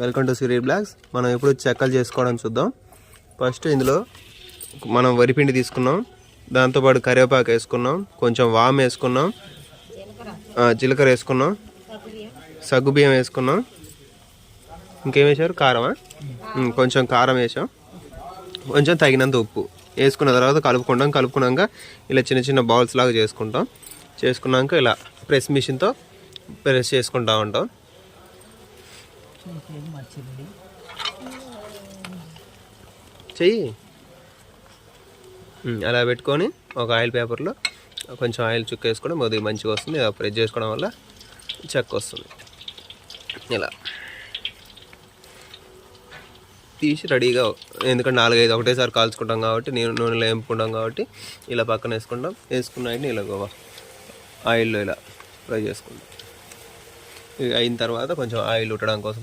Welcome to Siri blogs. మనం ఎప్పుడు చెక్కలు చేసుకోవడం చూద్దాం. ఫస్ట్ ఇందులో మనం వరిపిండి తీసుకున్నాం, దాంతోపాటు కరివేపాకు వేసుకున్నాం, కొంచెం వాము వేసుకున్నాం, జీలకర్ర వేసుకున్నాం, సగ్గుబియ్యం వేసుకున్నాం. ఇంకేం వేసారు? కారమా? కొంచెం కారం వేసాం, కొంచెం తగినంత ఉప్పు వేసుకున్న తర్వాత కలుపుకున్నాక ఇలా చిన్న చిన్న బౌల్స్ లాగా చేసుకున్నాక ఇలా ప్రెస్ మిషన్తో ప్రెస్ చేసుకుంటూ ఉంటాం. చెయ్యి అలా పెట్టుకొని ఒక ఆయిల్ పేపర్లో కొంచెం ఆయిల్ చుక్క వేసుకోవడం కొద్దిగా మంచిగా వస్తుంది. ఇలా ప్రెస్ చేసుకోవడం వల్ల చెక్క వస్తుంది. ఇలా తీసి రెడీగా, ఎందుకంటే 4-5 ఒకటేసారి కాల్చుకుంటాం కాబట్టి, నూనెలో వేపుకుంటాం కాబట్టి ఇలా పక్కన వేసుకున్న వాటిని ఇలా ఆయిల్లో ఇలా ఫ్రై చేసుకుంటాం. అయిన తర్వాత కొంచెం ఆయిల్ ఉట్టడం కోసం